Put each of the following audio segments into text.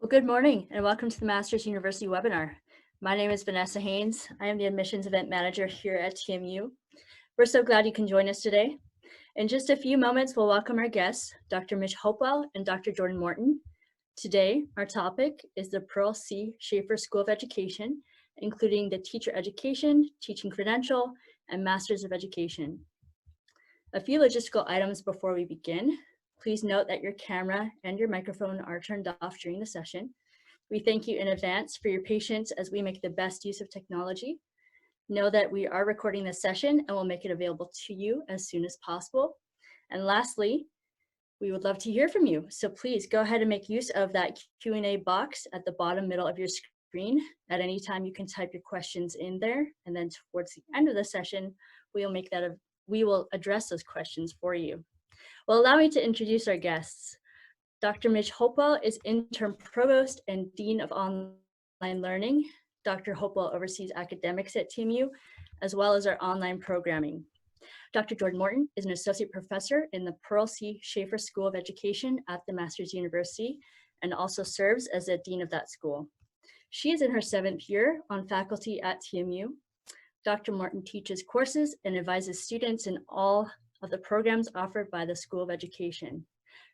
Well, good morning and welcome to the Masters University webinar. My name is Vanessa Haynes. I am the Admissions Event Manager here at TMU. We're so glad you can join us today. In just a few moments, we'll welcome our guests, Dr. Mitch Hopewell and Dr. Jordan Morton. Today, our topic is the Pearl C. Schaffer School of Education, including the Teacher Education, Teaching Credential, and Masters of Education. A few logistical items before we begin. Please note that your camera and your microphone are turned off during the session. We thank you in advance for your patience as we make the best use of technology. Know that we are recording this session and will make it available to you as soon as possible. And lastly, we would love to hear from you. So please go ahead and make use of that Q&A box at the bottom middle of your screen. At any time, you can type your questions in there. And then towards the end of the session, we will address those questions for you. Well, allow me to introduce our guests. Dr. Mitch Hopewell is Interim Provost and Dean of Online Learning. Dr. Hopewell oversees academics at TMU, as well as our online programming. Dr. Jordan Morton is an Associate Professor in the Pearl C. Schaffer School of Education at the Masters University, and also serves as the Dean of that school. She is in her 7th year on faculty at TMU. Dr. Morton teaches courses and advises students in all of the programs offered by the School of Education.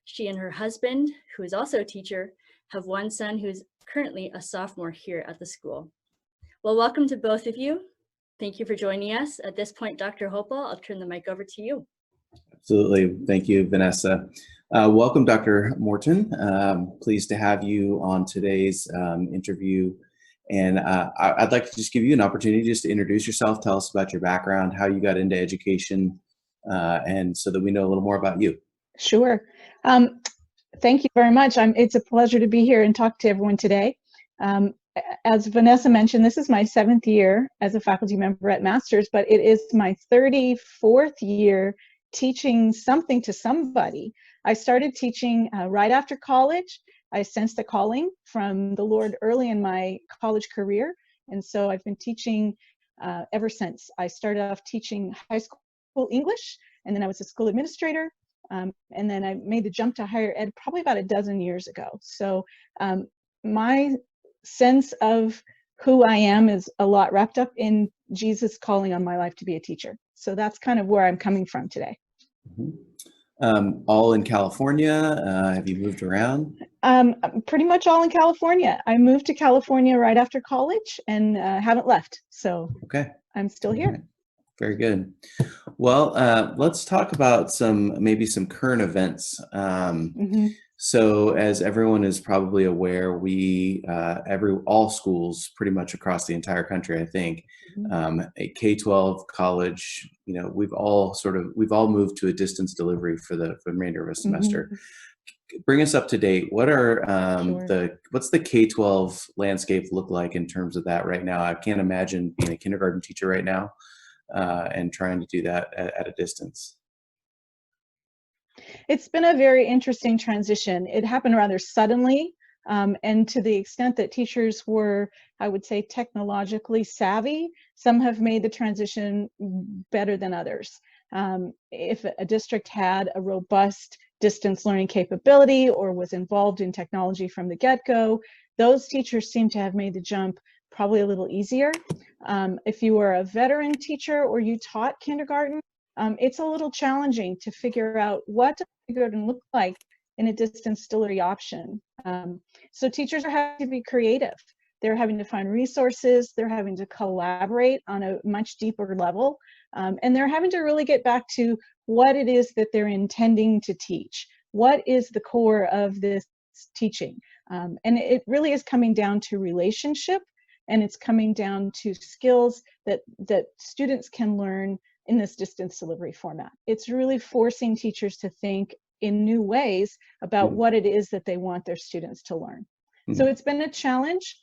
She and her husband, who is also a teacher, have one son who is currently a sophomore here at the school. Well, welcome to both of you. Thank you for joining us. At this point, Dr. Hopewell, I'll turn the mic over to you. Absolutely. Thank you, Vanessa. Welcome, Dr. Morton. Pleased to have you on today's interview. And I'd like to just give you an opportunity just to introduce yourself, tell us about your background, how you got into education, and so that we know a little more about you. Sure. Thank you very much. It's a pleasure to be here and talk to everyone today. As Vanessa mentioned, this is my 7th year as a faculty member at Masters, but it is my 34th year teaching something to somebody. I started teaching right after college. I sensed a calling from the Lord early in my college career, and so I've been teaching ever since. I started off teaching high school English, and then I was a school administrator, and then I made the jump to higher ed probably about a dozen years ago. So my sense of who I am is a lot wrapped up in Jesus' calling on my life to be a teacher. So that's kind of where I'm coming from today. Mm-hmm. All in California? Have you moved around? Pretty much all in California. I moved to California right after college and haven't left. So okay. I'm still here. Right. Very good. Well, let's talk about maybe some current events. So as everyone is probably aware, all schools pretty much across the entire country, I think, a K12 college, we've all moved to a distance delivery for the remainder of a semester. Bring us up to date. What are what's the K12 landscape look like in terms of that right now? I can't imagine being a kindergarten teacher right now and trying to do that at a distance. It's been a very interesting transition. It happened rather suddenly, and to the extent that teachers were, I would say, technologically savvy, some have made the transition better than others. If a district had a robust distance learning capability or was involved in technology from the get-go, those teachers seem to have made the jump probably a little easier. If you were a veteran teacher or you taught kindergarten, it's a little challenging to figure out what does kindergarten look like in a distance delivery option. So teachers are having to be creative. They're having to find resources. They're having to collaborate on a much deeper level. And they're having to really get back to what it is that they're intending to teach. What is the core of this teaching? And it really is coming down to relationship, and it's coming down to skills that students can learn in this distance delivery format. It's really forcing teachers to think in new ways about what it is that they want their students to learn. So it's been a challenge,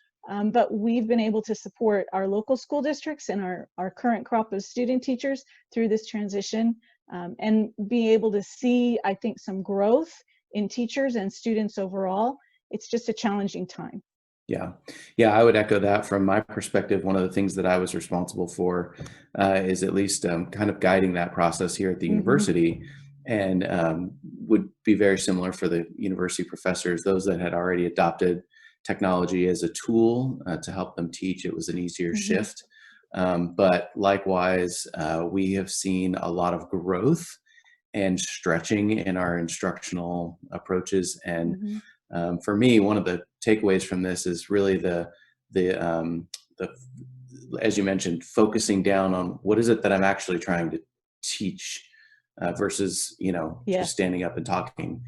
but we've been able to support our local school districts and our current crop of student teachers through this transition, and be able to see, I think, some growth in teachers and students overall. It's just a challenging time. Yeah, I would echo that from my perspective. One of the things that I was responsible for is at least kind of guiding that process here at the university, and would be very similar for the university professors, those that had already adopted technology as a tool to help them teach. It was an easier shift. But likewise, we have seen a lot of growth and stretching in our instructional approaches. And for me, one of the takeaways from this is really the as you mentioned, focusing down on what is it that I'm actually trying to teach versus, just standing up and talking.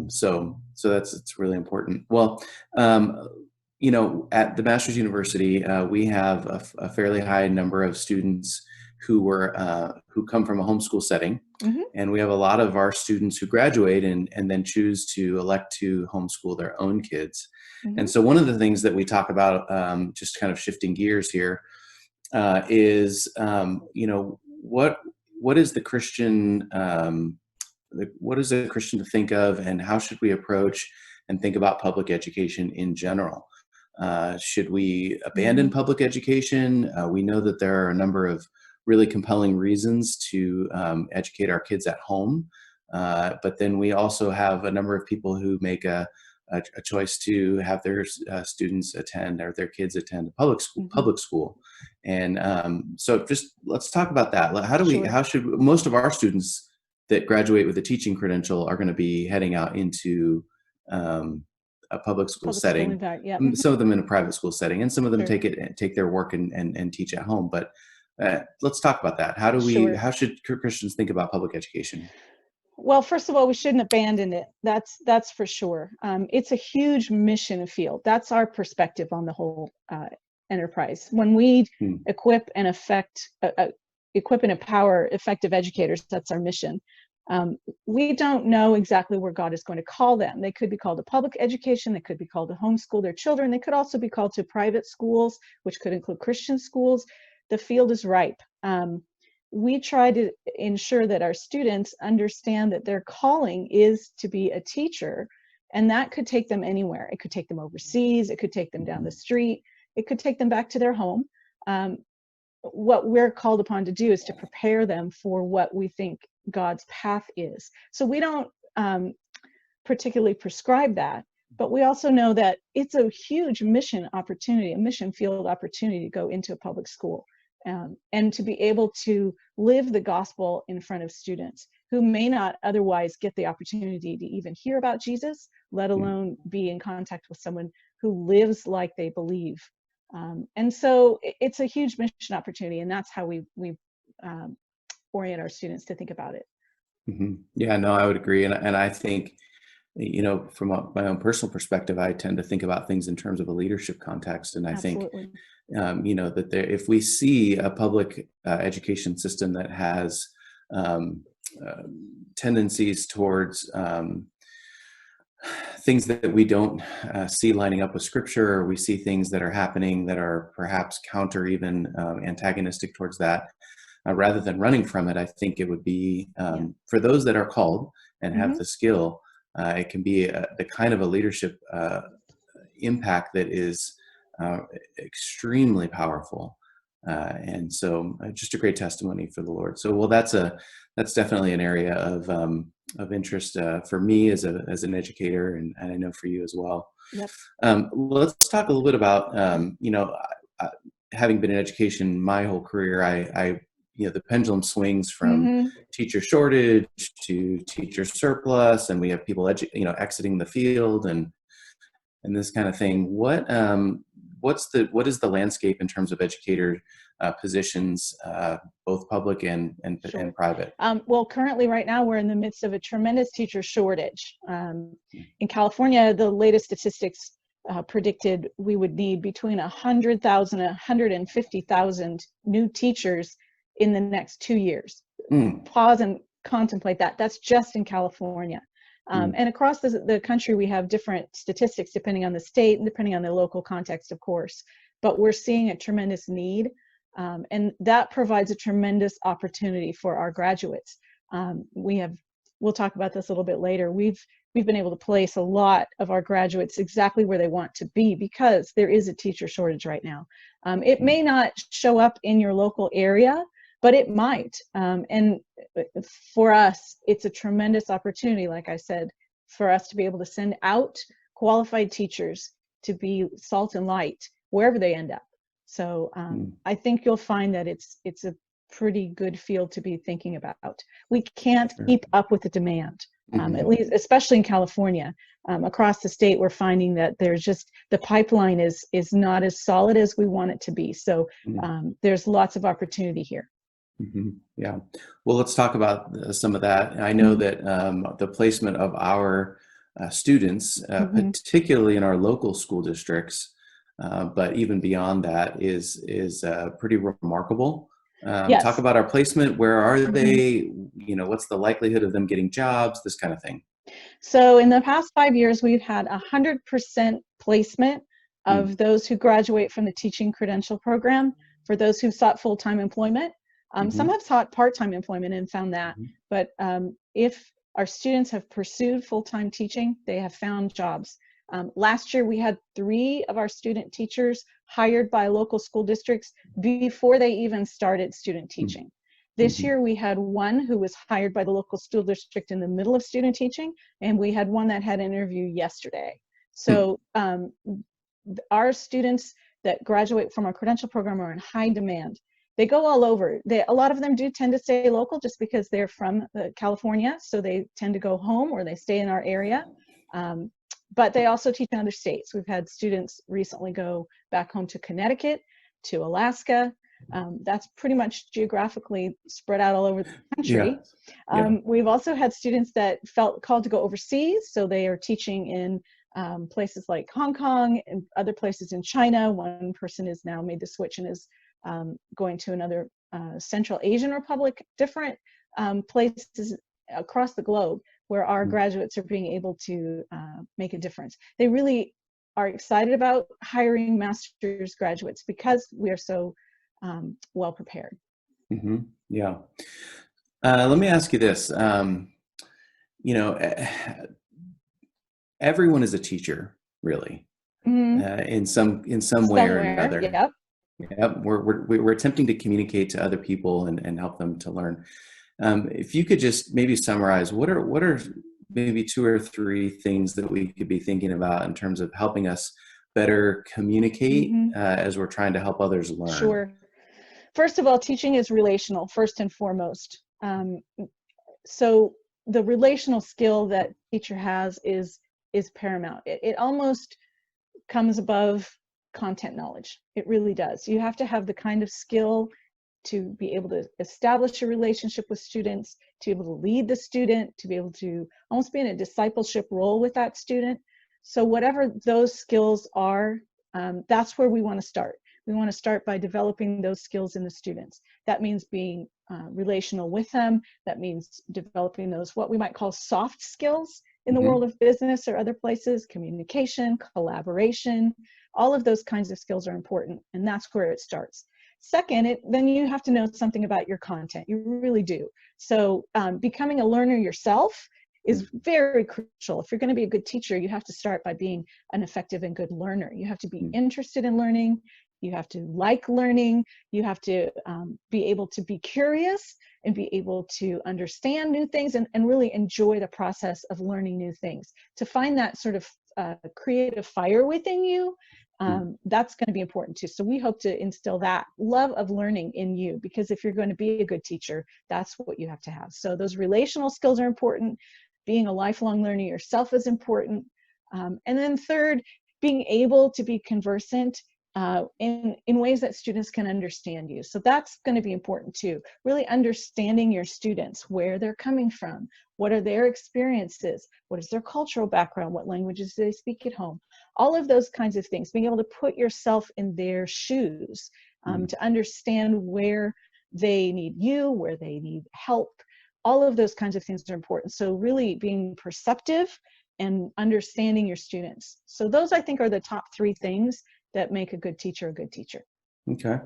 So it's really important. Well, at the Master's University, we have a fairly high number of students who come from a homeschool setting. And we have a lot of our students who graduate and then choose to elect to homeschool their own kids. And so one of the things that we talk about, just kind of shifting gears here, is, what is the Christian, what is a Christian to think of, and how should we approach and think about public education in general? Should we abandon public education? We know that there are a number of really compelling reasons to educate our kids at home. But then we also have a number of people who make a choice to have their students attend, or their kids attend public school. And so just let's talk about that. How should most of our students that graduate with a teaching credential are going to be heading out into a public school setting? Some of them in a private school setting, and some of them take their work and teach at home. But let's talk about that. How should Christians think about public education? Well, first of all, we shouldn't abandon it. That's for sure. It's a huge mission field. That's our perspective on the whole enterprise. When we equip and empower effective educators, that's our mission. We don't know exactly where God is going to call them. They could be called to public education. They could be called to homeschool their children. They could also be called to private schools, which could include Christian schools. The field is ripe. We try to ensure that our students understand that their calling is to be a teacher, and that could take them anywhere. It could take them overseas. It could take them down the street. It could take them back to their home. What we're called upon to do is to prepare them for what we think God's path is. So we don't particularly prescribe that, but we also know that it's a huge mission opportunity, a mission field opportunity to go into a public school. And to be able to live the gospel in front of students who may not otherwise get the opportunity to even hear about Jesus, let alone be in contact with someone who lives like they believe. And so it's a huge mission opportunity, and that's how we orient our students to think about it. Yeah, no, I would agree. And I think, from my own personal perspective, I tend to think about things in terms of a leadership context. And I think, that if we see a public education system that has tendencies towards things that we don't see lining up with Scripture, or we see things that are happening that are perhaps counter, even antagonistic towards that, rather than running from it, I think it would be, for those that are called and have the skill, it can be the kind of a leadership impact that is extremely powerful. And so just a great testimony for the Lord. So, well, that's definitely an area of interest for me as an educator, and I know for you as well. Yep. Let's talk a little bit about, having been in education my whole career, I the pendulum swings from teacher shortage to teacher surplus, and we have people exiting the field and this kind of thing. What is the landscape in terms of educator positions, both public and private? Well, currently right now we're in the midst of a tremendous teacher shortage. In California, the latest statistics predicted we would need between 100,000 and 150,000 new teachers in the next 2 years. Pause and contemplate that. That's just in California. And across the country, we have different statistics depending on the state and depending on the local context, of course. But we're seeing a tremendous need, and that provides a tremendous opportunity for our graduates. We'll talk about this a little bit later. We've been able to place a lot of our graduates exactly where they want to be because there is a teacher shortage right now. It may not show up in your local area, but it might. And for us, it's a tremendous opportunity, like I said, for us to be able to send out qualified teachers to be salt and light wherever they end up. So I think you'll find that it's a pretty good field to be thinking about. We can't keep up with the demand, at least, especially in California. Across the state, we're finding that there's just, the pipeline is not as solid as we want it to be. So there's lots of opportunity here. Yeah. Well, let's talk about some of that. I know that the placement of our students, particularly in our local school districts, but even beyond that, is pretty remarkable. Yes. Talk about our placement. Where are they? You know, what's the likelihood of them getting jobs? This kind of thing. So in the past 5 years, we've had 100% placement of those who graduate from the teaching credential program for those who sought full-time employment. Some have sought part-time employment and found that, but if our students have pursued full-time teaching, they have found jobs. Last year, we had 3 of our student teachers hired by local school districts before they even started student teaching. This year, we had 1 who was hired by the local school district in the middle of student teaching, and we had 1 that had an interview yesterday. So our students that graduate from our credential program are in high demand. They go all over. A lot of them do tend to stay local just because they're from California, so they tend to go home or they stay in our area. But they also teach in other states. We've had students recently go back home to Connecticut, to Alaska. That's pretty much geographically spread out all over the country. We've also had students that felt called to go overseas, so they are teaching in places like Hong Kong and other places in China. One person has now made the switch and is going to another Central Asian Republic, different places across the globe where our graduates are being able to make a difference. They really are excited about hiring master's graduates because we are so well prepared. Yeah. Let me ask you this. You know, everyone is a teacher, really, in some way or another. Yep. We're attempting to communicate to other people and help them to learn. If you could just maybe summarize, what are maybe 2 or 3 things that we could be thinking about in terms of helping us better communicate as we're trying to help others learn? Sure. First of all, teaching is relational, first and foremost. So the relational skill that teacher has is paramount. It almost comes above content knowledge. It really does. You have to have the kind of skill to be able to establish a relationship with students, to be able to lead the student, to be able to almost be in a discipleship role with that student. So whatever those skills are, that's where we want to start. We want to start by developing those skills in the students. That means being relational with them. That means developing those, what we might call soft skills in the world of business or other places, communication, collaboration, all of those kinds of skills are important, and that's where it starts. Second, then you have to know something about your content. You really do. So becoming a learner yourself is very crucial. If you're going to be a good teacher, you have to start by being an effective and good learner. You have to be interested in learning. You have to like learning. You have to be able to be curious and be able to understand new things and really enjoy the process of learning new things. To find that sort of creative fire within you, that's going to be important too. So we hope to instill that love of learning in you, because if you're going to be a good teacher, that's what you have to have. So those relational skills are important. Being a lifelong learner yourself is important. And then third, being able to be conversant in ways that students can understand you. So that's going to be important too. Really understanding your students, where they're coming from, what are their experiences, what is their cultural background, what languages do they speak at home, all of those kinds of things. Being able to put yourself in their shoes to understand where they need you, where they need help. All of those kinds of things are important. So really being perceptive and understanding your students. So those, I think, are the top 3 things that make a good teacher a good teacher. Okay.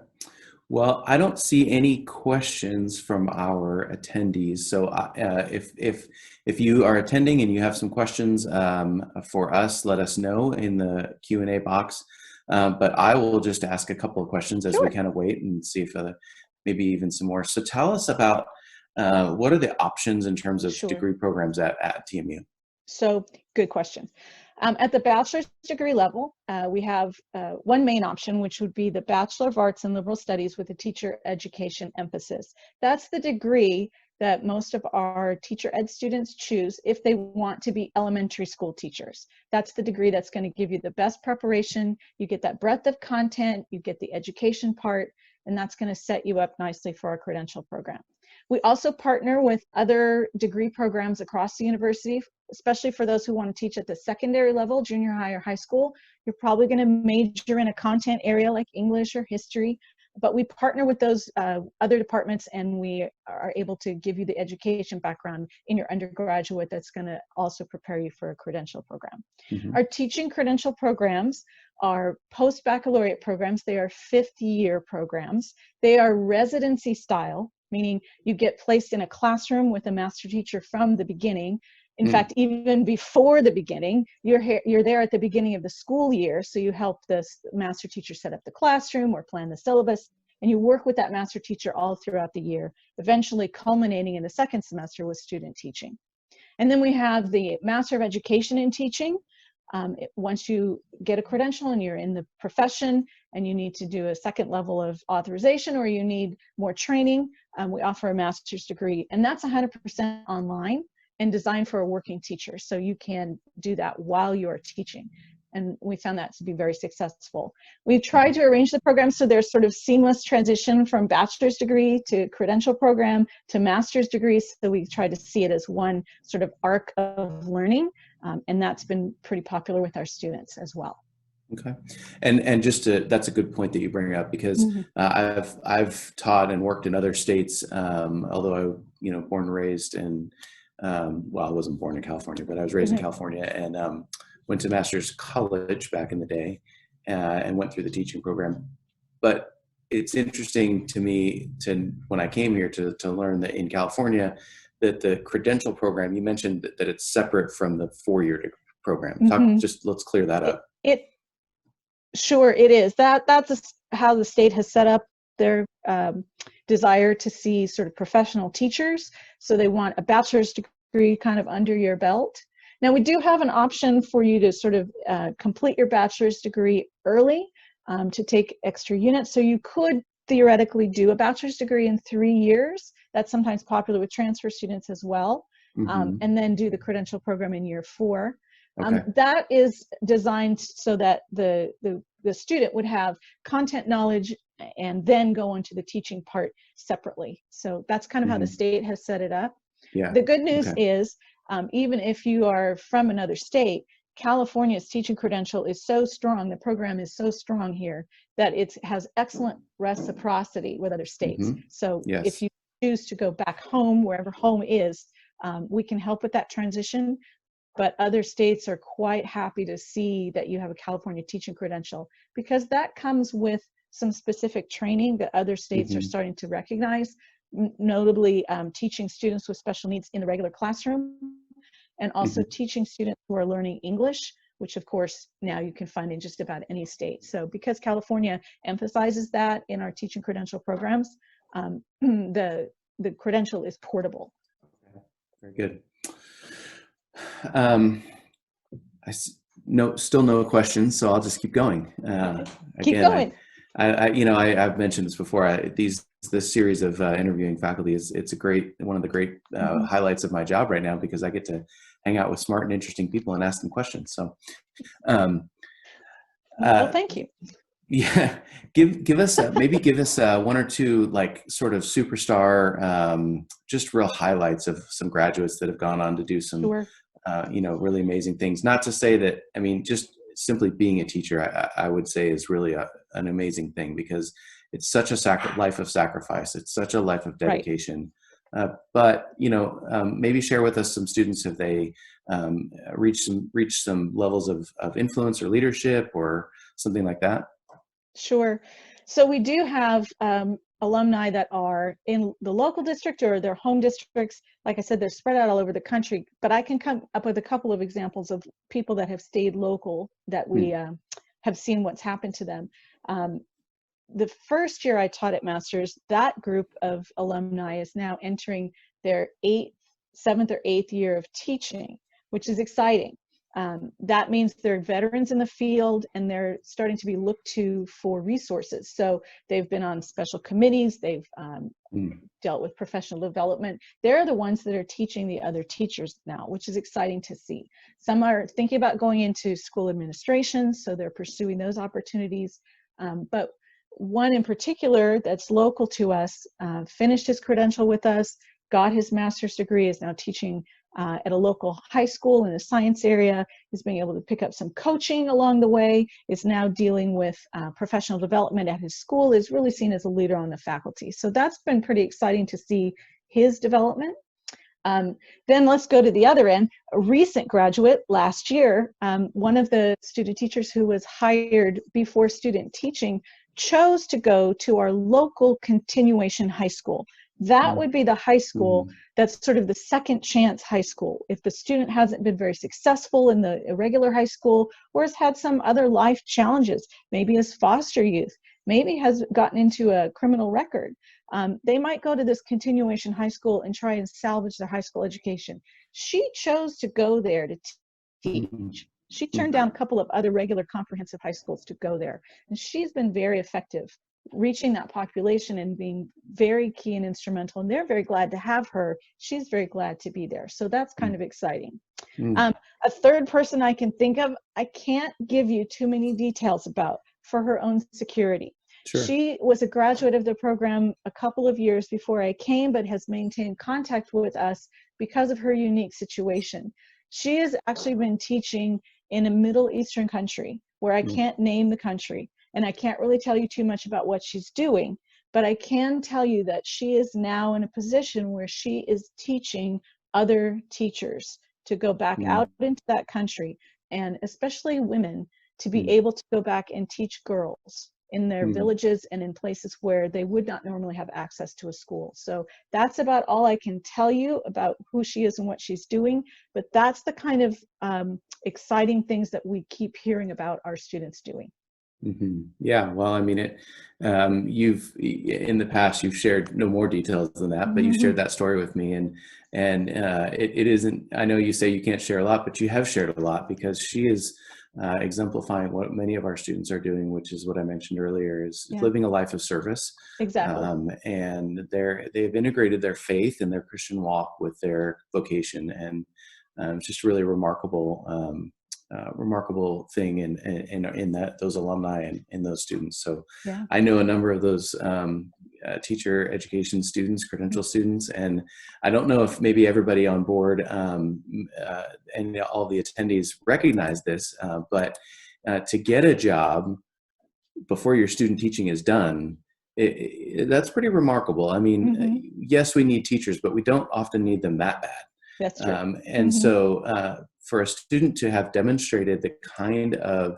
Well, I don't see any questions from our attendees. So if you are attending and you have some questions for us, let us know in the Q&A box. But I will just ask a couple of questions as we kind of wait and see if maybe even some more. So tell us about what are the options in terms of degree programs at TMU? So good question. At the bachelor's degree level, we have one main option, which would be the Bachelor of Arts in Liberal Studies with a teacher education emphasis. That's the degree that most of our teacher ed students choose if they want to be elementary school teachers. That's the degree that's going to give you the best preparation. You get that breadth of content, you get the education part, and that's going to set you up nicely for our credential program. We also partner with other degree programs across the university, especially for those who want to teach at the secondary level, junior high or high school. You're probably going to major in a content area like English or history, but we partner with those other departments, and we are able to give you the education background in your undergraduate that's going to also prepare you for a credential program. Our teaching credential programs are post-baccalaureate programs. They are fifth-year programs. They are residency style, meaning you get placed in a classroom with a master teacher from the beginning. In fact, even before the beginning, you're there at the beginning of the school year, so you help the master teacher set up the classroom or plan the syllabus, and you work with that master teacher all throughout the year, eventually culminating in the second semester with student teaching. And then we have the Master of Education in Teaching. Once you get a credential and you're in the profession and you need to do a second level of authorization or you need more training, we offer a master's degree, and that's 100% online and designed for a working teacher. So you can do that while you're teaching. And we found that to be very successful. We've tried to arrange the program so there's sort of seamless transition from bachelor's degree to credential program to master's degree. So we try to see it as one sort of arc of learning. And that's been pretty popular with our students as well. Okay, and just that's a good point that you bring up, because I've taught and worked in other states. Although I, born and raised in, well, I wasn't born in California, but I was raised in California, and went to master's college back in the day, and went through the teaching program. But it's interesting to me when I came here to learn that in California, that the credential program, you mentioned that it's separate from the four-year program. Let's clear that up. Sure, it is. That's how the state has set up their desire to see sort of professional teachers. So they want a bachelor's degree kind of under your belt. Now, we do have an option for you to sort of complete your bachelor's degree early to take extra units. So you could theoretically do a bachelor's degree in 3 years. That's sometimes popular with transfer students as well. And then do the credential program in year 4. That is designed so that the student would have content knowledge and then go into the teaching part separately. So that's kind of how the state has set it up. The good news is, even if you are from another state, California's teaching credential is so strong, the program is so strong here, that it has excellent reciprocity with other states. So if you choose to go back home, wherever home is, we can help with that transition. But other states are quite happy to see that you have a California teaching credential, because that comes with some specific training that other states are starting to recognize, notably teaching students with special needs in the regular classroom, and also teaching students who are learning English, which of course now you can find in just about any state. So because California emphasizes that in our teaching credential programs, the credential is portable. Very good. Still no questions, so I'll just keep going. Keep going. I've mentioned this before. This series of interviewing faculty it's one of the great highlights of my job right now, because I get to hang out with smart and interesting people and ask them questions. So, well, thank you. Yeah, give us one or two like sort of superstar, just real highlights of some graduates that have gone on to do some really amazing things. Not to say that, I mean, just simply being a teacher, I would say is really an amazing thing, because it's such a life of sacrifice. It's such a life of dedication. Right. But maybe share with us some students, have they reached some levels of influence or leadership or something like that? Sure. So we do have alumni that are in the local district or their home districts. Like I said, they're spread out all over the country, but I can come up with a couple of examples of people that have stayed local that we have seen what's happened to them. The first year I taught at Masters, that group of alumni is now entering their 7th or 8th year of teaching, which is exciting. That means they're veterans in the field and they're starting to be looked to for resources. So they've been on special committees, they've dealt with professional development. They're the ones that are teaching the other teachers now, which is exciting to see. Some are thinking about going into school administration, so they're pursuing those opportunities. But one in particular that's local to us finished his credential with us, got his master's degree, is now teaching at a local high school in the science area, is being able to pick up some coaching along the way, is now dealing with professional development at his school, is really seen as a leader on the faculty. So that's been pretty exciting to see his development. Then let's go to the other end. A recent graduate last year, one of the student teachers who was hired before student teaching chose to go to our local continuation high school. That would be the high school that's sort of the second chance high school. If the student hasn't been very successful in the regular high school or has had some other life challenges, maybe as foster youth, maybe has gotten into a criminal record, they might go to this continuation high school and try and salvage their high school education. She chose to go there to teach. She turned down a couple of other regular comprehensive high schools to go there. And she's been very effective reaching that population and being very key and instrumental. And they're very glad to have her. She's very glad to be there. So that's kind of exciting. A third person I can think of, I can't give you too many details about for her own security. Sure. She was a graduate of the program a couple of years before I came, but has maintained contact with us because of her unique situation. She has actually been teaching in a Middle Eastern country where I can't name the country. And I can't really tell you too much about what she's doing, but I can tell you that she is now in a position where she is teaching other teachers to go back out into that country, and especially women, to be able to go back and teach girls in their villages and in places where they would not normally have access to a school. So that's about all I can tell you about who she is and what she's doing, but that's the kind of exciting things that we keep hearing about our students doing. Yeah, well, I mean, you've in the past you've shared no more details than that, but you shared that story with me, and it isn't. I know you say you can't share a lot, but you have shared a lot, because she is exemplifying what many of our students are doing, which is what I mentioned earlier, is living a life of service. Exactly. And they've integrated their faith and their Christian walk with their vocation, and it's just really remarkable thing in that those alumni and in those students. So I know a number of those teacher education students, credential students, and I don't know if maybe everybody on board and all the attendees recognize this, but to get a job before your student teaching is done, that's pretty remarkable. I mean, yes, we need teachers, but we don't often need them that bad. That's true. And so for a student to have demonstrated the kind of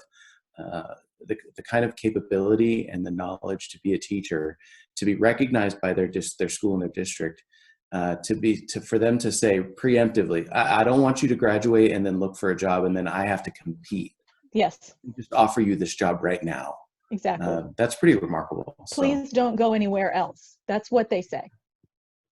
capability and the knowledge to be a teacher, to be recognized by their school and their district, for them to say preemptively, I don't want you to graduate and then look for a job and then I have to compete. Yes. Just offer you this job right now. Exactly. That's pretty remarkable. Please don't go anywhere else. That's what they say.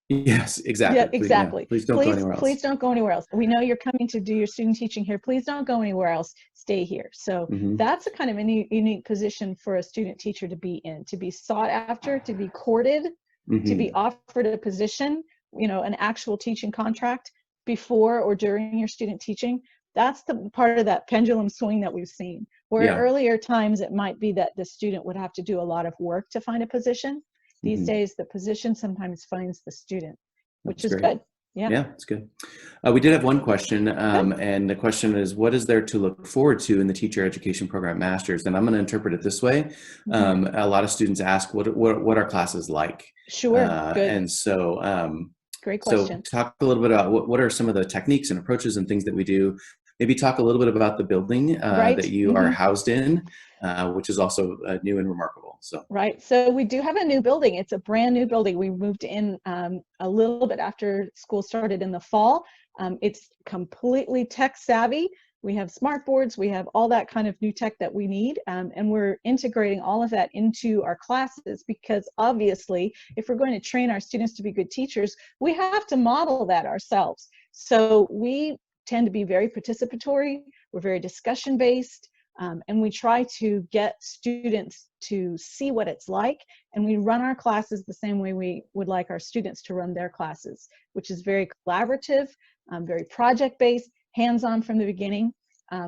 Yes, exactly. Yeah, exactly. Please don't go anywhere else. Please don't go anywhere else. We know you're coming to do your student teaching here. Please don't go anywhere else. Stay here. So that's a kind of a unique position for a student teacher to be in, to be sought after, to be courted, to be offered a position, an actual teaching contract before or during your student teaching. That's the part of that pendulum swing that we've seen, where in earlier times it might be that the student would have to do a lot of work to find a position. These days, the position sometimes finds the student, which is good. Yeah, it's good. We did have one question, and the question is, what is there to look forward to in the Teacher Education Program Masters? And I'm going to interpret it this way. A lot of students ask, what are classes like? Sure, good. And so, great question. So talk a little bit about what are some of the techniques and approaches and things that we do. Maybe talk a little bit about the building that you are housed in, which is also new and remarkable. So we do have a new building. It's a brand new building. We moved in a little bit after school started in the fall. It's completely tech savvy. We have smart boards. We have all that kind of new tech that we need. And we're integrating all of that into our classes, because obviously, if we're going to train our students to be good teachers, we have to model that ourselves. So we tend to be very participatory. We're very discussion based. And we try to get students to see what it's like, and we run our classes the same way we would like our students to run their classes, which is very collaborative, very project-based, hands-on from the beginning.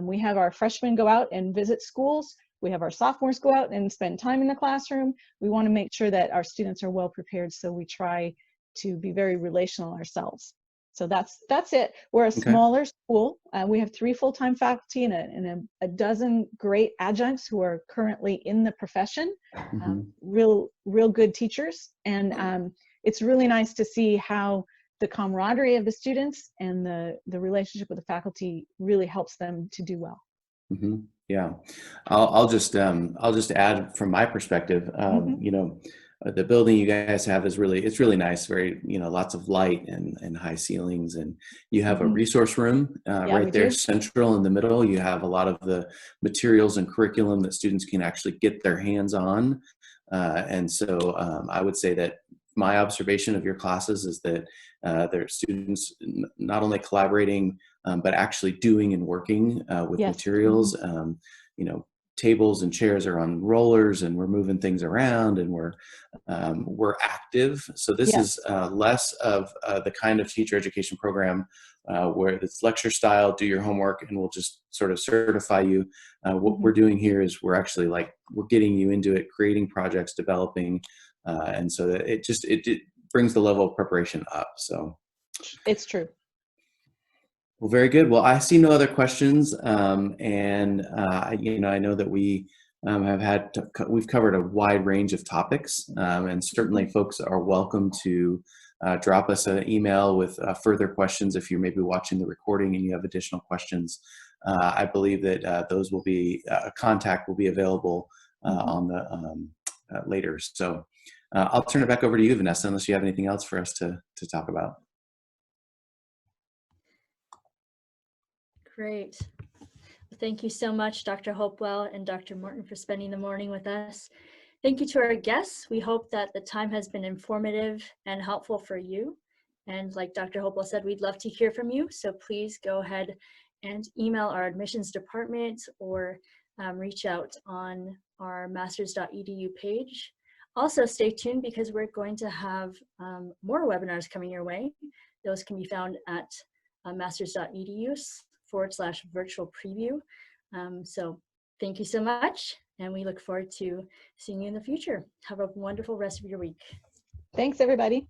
We have our freshmen go out and visit schools. We have our sophomores go out and spend time in the classroom. We want to make sure that our students are well prepared, so we try to be very relational ourselves. So that's it. We're a smaller school. We have 3 full-time faculty and a dozen great adjuncts who are currently in the profession. Real good teachers, and it's really nice to see how the camaraderie of the students and the relationship with the faculty really helps them to do well. Yeah, I'll just add from my perspective. You know, the building you guys have is it's really nice. Very, you know, lots of light and high ceilings, and you have a resource room right there, central in the middle. You have a lot of the materials and curriculum that students can actually get their hands on, and so I would say that my observation of your classes is that there are students not only collaborating, but actually doing and working with materials. You know, tables and chairs are on rollers, and we're moving things around, and we're active. So this is less of the kind of teacher education program where it's lecture style, do your homework, and we'll just sort of certify you. What we're doing here is we're actually we're getting you into it, creating projects, developing, and so that it brings the level of preparation up. So it's true. Well, very good. Well, I see no other questions, and you know, I know that we we've covered a wide range of topics, and certainly folks are welcome to drop us an email with further questions if you're maybe watching the recording and you have additional questions. I believe that those will be contact will be available on the later. So I'll turn it back over to you, Vanessa, unless you have anything else for us to talk about. Great. Thank you so much, Dr. Hopewell and Dr. Morton, for spending the morning with us. Thank you to our guests. We hope that the time has been informative and helpful for you. And like Dr. Hopewell said, we'd love to hear from you. So please go ahead and email our admissions department or reach out on our masters.edu page. Also stay tuned because we're going to have more webinars coming your way. Those can be found at masters.edu/virtual preview. So thank you so much, and we look forward to seeing you in the future. Have a wonderful rest of your week. Thanks, everybody.